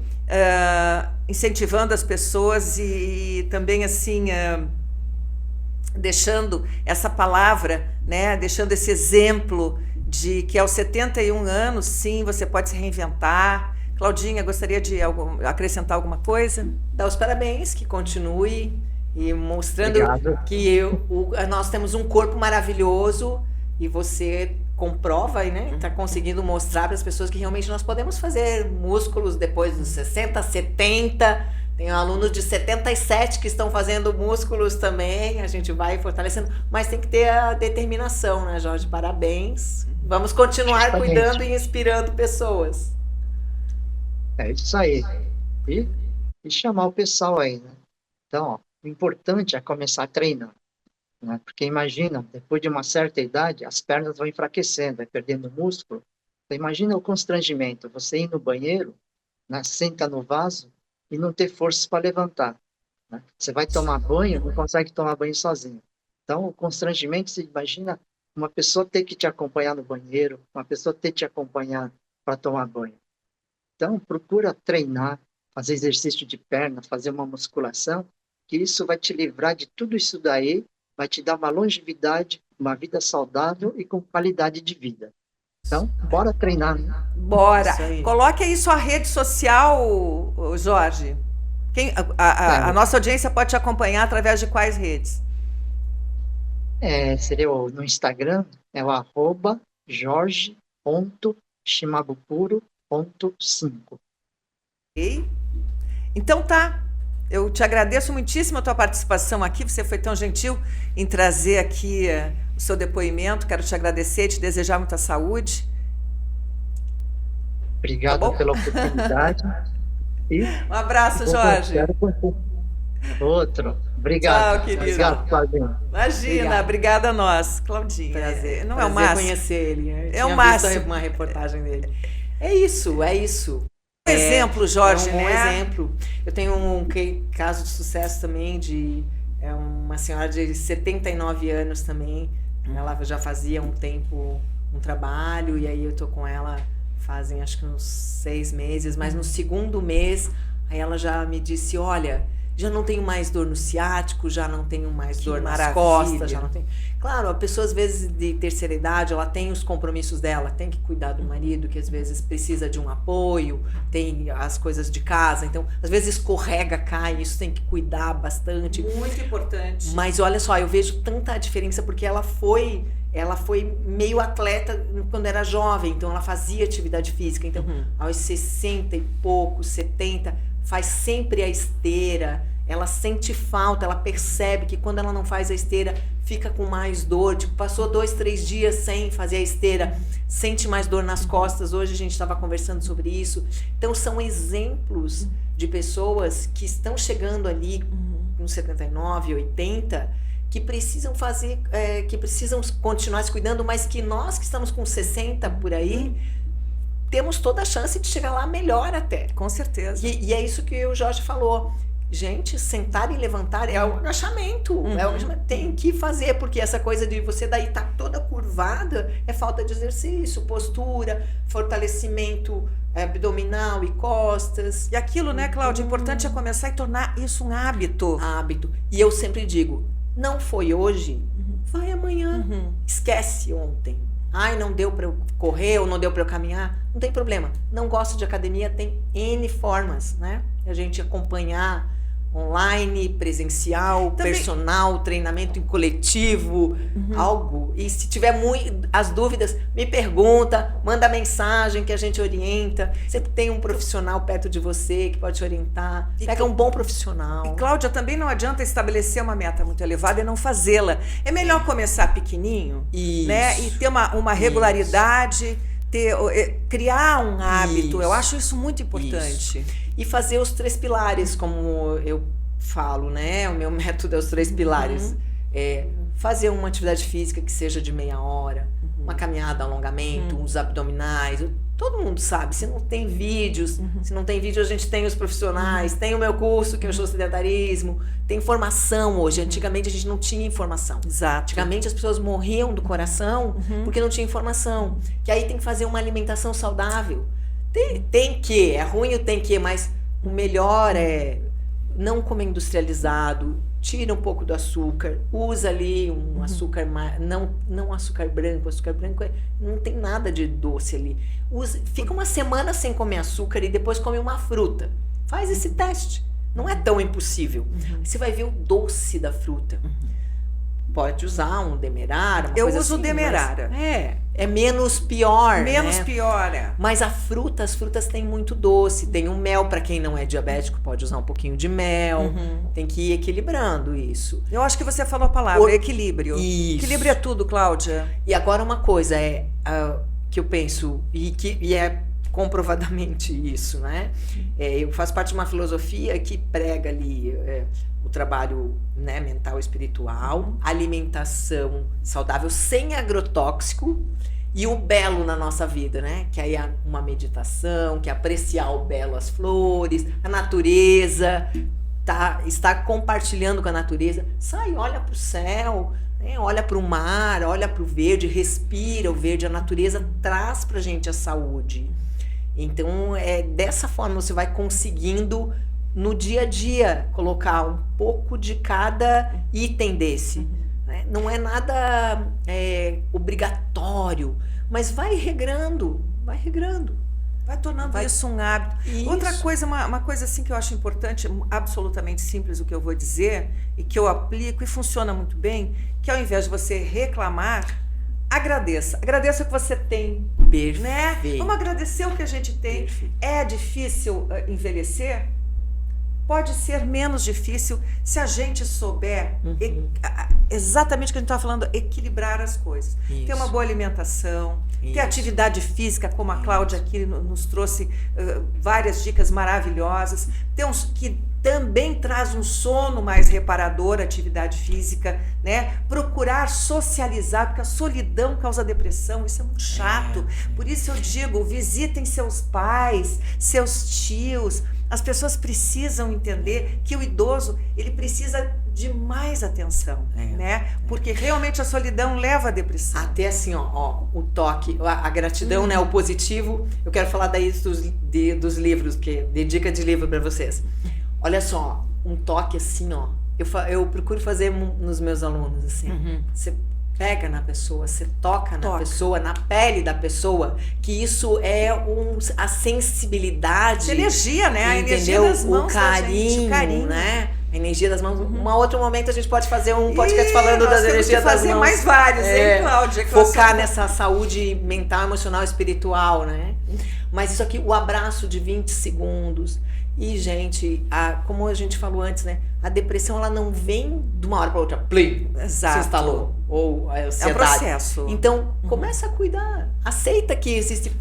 incentivando as pessoas e também assim deixando essa palavra, né, deixando esse exemplo de que aos 71 anos, sim, você pode se reinventar. Claudinha, gostaria de acrescentar alguma coisa? Dá os parabéns, que continue e mostrando Obrigado. que nós temos um corpo maravilhoso e você comprova, né? Está conseguindo mostrar para as pessoas que realmente nós podemos fazer músculos depois dos 60, 70. Tem alunos de 77 que estão fazendo músculos também. A gente vai fortalecendo, mas tem que ter a determinação, né, Jorge? Parabéns. Vamos continuar Justamente. cuidando e inspirando pessoas. É isso aí. E chamar o pessoal aí, né? Então, ó, o importante é começar a treinar, né? Porque imagina, depois de uma certa idade, as pernas vão enfraquecendo, vai perdendo músculo. Então, imagina o constrangimento, você ir no banheiro, né, senta no vaso e não ter forças para levantar, né? Você vai tomar banho, não consegue tomar banho sozinho. Então, o constrangimento, você imagina uma pessoa ter que te acompanhar no banheiro, uma pessoa ter que te acompanhar para tomar banho. Então, procura treinar, fazer exercício de perna, fazer uma musculação, que isso vai te livrar de tudo isso daí, vai te dar uma longevidade, uma vida saudável e com qualidade de vida. Então, bora treinar, né? Bora. Isso aí. Coloque aí sua rede social, Jorge. A nossa audiência pode te acompanhar através de quais redes? Seria no Instagram, é o @jorge.shimabukuro.5. Ok? Então tá. Eu te agradeço muitíssimo a tua participação aqui. Você foi tão gentil em trazer aqui o seu depoimento. Quero te agradecer e te desejar muita saúde. Obrigado Tá bom? pela oportunidade. E Um abraço, Jorge. Outro. Obrigado. Tchau, querido. Obrigado, Claudinha. Imagina, obrigada a nós, Claudinha. Prazer. Não é o Prazer máximo. conhecer ele. Eu É tinha o visto máximo. uma reportagem dele. É isso, é isso. Um exemplo, Jorge, é um bom né? exemplo. Eu tenho um caso de sucesso também de uma senhora de 79 anos também. Ela já fazia um tempo um trabalho e aí eu tô com ela fazem acho que uns 6 meses, mas no segundo mês aí ela já me disse, olha, já não tenho mais dor no ciático, já não tenho mais dor nas maravilha. costas, já não tenho... Claro, a pessoa às vezes de terceira idade, ela tem os compromissos dela, tem que cuidar do marido, que às vezes precisa de um apoio, tem as coisas de casa, então às vezes escorrega, cai, isso tem que cuidar bastante. Muito importante. Mas olha só, eu vejo tanta diferença porque ela foi meio atleta quando era jovem, então ela fazia atividade física, então aos 60 e poucos, 70, faz sempre a esteira, ela sente falta, ela percebe que quando ela não faz a esteira, fica com mais dor, tipo, passou 2, 3 dias sem fazer a esteira, sente mais dor nas costas, hoje a gente estava conversando sobre isso. Então são exemplos de pessoas que estão chegando ali nos 79, 80, que precisam fazer, que precisam continuar se cuidando, mas que nós que estamos com 60 por aí, temos toda a chance de chegar lá melhor até. Com certeza. E é isso que o Jorge falou. Gente, sentar e levantar é o agachamento. Tem que fazer, porque essa coisa de você daí tá toda curvada é falta de exercício, postura, fortalecimento abdominal e costas. E aquilo, né, Cláudia, o importante é começar e tornar isso um hábito. E eu sempre digo, não foi hoje, vai amanhã. Esquece ontem. Ai, não deu para eu correr ou não deu para eu caminhar. Não tem problema. Não gosto de academia, tem N formas, né? A gente acompanhar online, presencial, Também... personal, treinamento em coletivo, algo. E se tiver as dúvidas, me pergunta, manda mensagem que a gente orienta. Sempre tem um profissional perto de você que pode te orientar. Pega um bom profissional. E, Cláudia, também não adianta estabelecer uma meta muito elevada e não fazê-la. É melhor começar pequenininho, né? E ter uma regularidade, criar um hábito. Eu acho isso muito importante. E fazer os 3 pilares, como eu falo, né? O meu método é os 3 pilares. Fazer uma atividade física que seja de meia hora, uma caminhada, alongamento, uns abdominais. Todo mundo sabe, se não tem vídeos, se não tem vídeo a gente tem os profissionais, tem o meu curso que é o Show Sedentarismo, tem informação hoje. Antigamente a gente não tinha informação. Exato. Antigamente as pessoas morriam do coração porque não tinha informação. Que aí tem que fazer uma alimentação saudável. Tem que, é ruim o tem que, mas o melhor é não comer industrializado, tira um pouco do açúcar, usa ali um açúcar, não açúcar branco não tem nada de doce ali. Fica uma semana sem comer açúcar e depois come uma fruta. Faz esse teste, não é tão impossível. Você vai ver o doce da fruta. Pode usar um demerara, eu coisa uso assim, demerara. É menos pior, Menos né? pior, Mas as frutas têm muito doce. Tem o mel, para quem não é diabético, pode usar um pouquinho de mel. Tem que ir equilibrando isso. Eu acho que você falou a palavra, equilíbrio. Isso. Equilíbrio é tudo, Cláudia. E agora uma coisa que eu penso, e é comprovadamente isso, né? Eu faço parte de uma filosofia que prega ali o trabalho, né, mental e espiritual, alimentação saudável sem agrotóxico e o belo na nossa vida, né? Que aí é uma meditação, que é apreciar o belo, as flores, a natureza, estar compartilhando com a natureza. Sai, olha para o céu, né? Olha para o mar, olha para o verde, respira o verde, a natureza traz pra gente a saúde. Então, dessa forma você vai conseguindo no dia a dia colocar um pouco de cada item desse. Né? Não é nada obrigatório, mas vai regrando. Vai tornando isso um hábito. Isso. Outra coisa, uma coisa assim que eu acho importante, absolutamente simples o que eu vou dizer, e que eu aplico e funciona muito bem, que ao invés de você reclamar, agradeça. Agradeça o que você tem. Perfeito. Né? Vamos agradecer o que a gente tem. Perfeito. É difícil envelhecer? Pode ser menos difícil se a gente souber exatamente o que a gente está falando, equilibrar as coisas. Isso. Ter uma boa alimentação, ter Isso. atividade física, como a Cláudia aqui nos trouxe várias dicas maravilhosas. Que também traz um sono mais reparador, atividade física, né? Procurar socializar, porque a solidão causa depressão, isso é muito chato. Por isso eu digo, visitem seus pais, seus tios. As pessoas precisam entender que o idoso, ele precisa de mais atenção, né? Porque realmente a solidão leva à depressão. Até assim, o toque, a gratidão, né? O positivo. Eu quero falar daí dos livros, de dica de livro para vocês. Olha só, um toque assim, ó. Eu procuro fazer nos meus alunos, assim. Você pega na pessoa, você toca na pessoa, na pele da pessoa, que isso é a sensibilidade. Energia, né? A entendeu? energia das mãos o carinho, da gente, né? A energia das mãos. Um outro momento a gente pode fazer um podcast falando das energias das mãos. Fazer mais vários, hein, Cláudia? Focar nessa saúde mental, emocional, espiritual, né? Mas isso aqui, o abraço de 20 segundos. E, gente, como a gente falou antes, né? A depressão, ela não vem de uma hora para outra. Plim! Exato. Se instalou. Ou a ansiedade. É um processo. Então, começa a cuidar. Aceita que existe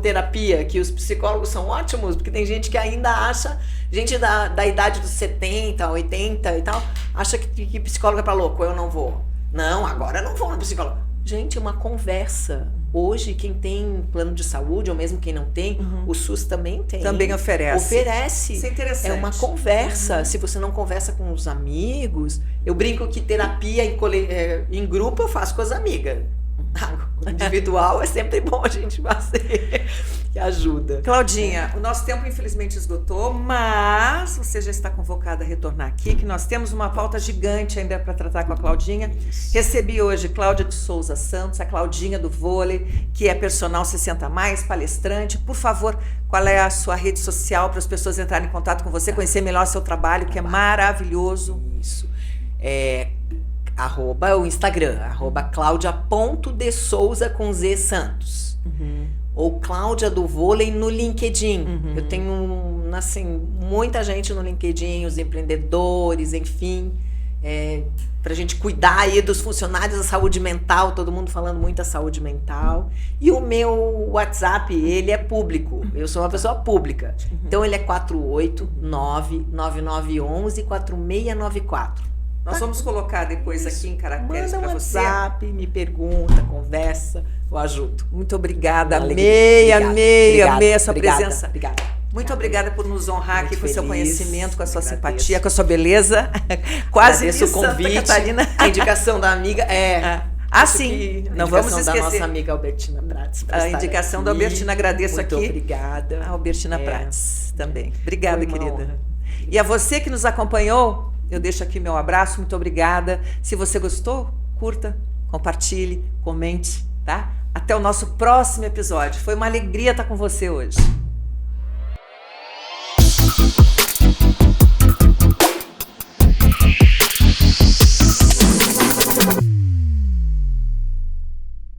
terapia, que os psicólogos são ótimos, porque tem gente que ainda acha, gente da idade dos 70, 80 e tal, acha que psicólogo é pra louco, eu não vou. Não, agora eu não vou no psicólogo. Gente, uma conversa. Hoje, quem tem plano de saúde, ou mesmo quem não tem, o SUS também tem. Também oferece. Oferece. Isso é interessante. É uma conversa. Se você não conversa com os amigos... Eu brinco que terapia em grupo eu faço com as amigas. Individual é sempre bom a gente fazer, que ajuda. Claudinha, o nosso tempo infelizmente esgotou, mas você já está convocada a retornar aqui, que nós temos uma pauta gigante ainda para tratar com a Claudinha. Recebi hoje Cláudia de Souza Santos, a Claudinha do vôlei, que é personal 60+, palestrante. Por favor, qual é a sua rede social para as pessoas entrarem em contato com você, conhecer melhor seu trabalho, que é maravilhoso. Isso. O Instagram, @claudia.desouza com Z Santos. Ou Cláudia do Vôlei no LinkedIn. Eu tenho, assim, muita gente no LinkedIn, os empreendedores, enfim, pra gente cuidar aí dos funcionários da saúde mental, todo mundo falando muito da saúde mental. E o meu WhatsApp, ele é público, eu sou uma pessoa pública. Então ele é 489-9911-4694. Nós vamos colocar depois aqui em caracteres para você. Manda um WhatsApp, me pergunta, conversa, eu ajudo. Muito obrigada, Amei a sua presença. Obrigada. Muito obrigada por nos honrar aqui com o seu conhecimento, com a sua Agradeço. simpatia, com a sua beleza. Quase Agradeço que o convite, Santa Catarina. a indicação da amiga Sim, não vamos vamos da esquecer. nossa amiga Albertina Prates. A indicação da Albertina, agradeço Muito aqui. obrigada. A Albertina Prates também. Obrigada, Foi uma querida. honra. E a você que nos acompanhou, eu deixo aqui meu abraço, muito obrigada. Se você gostou, curta, compartilhe, comente, tá? Até o nosso próximo episódio. Foi uma alegria estar com você hoje.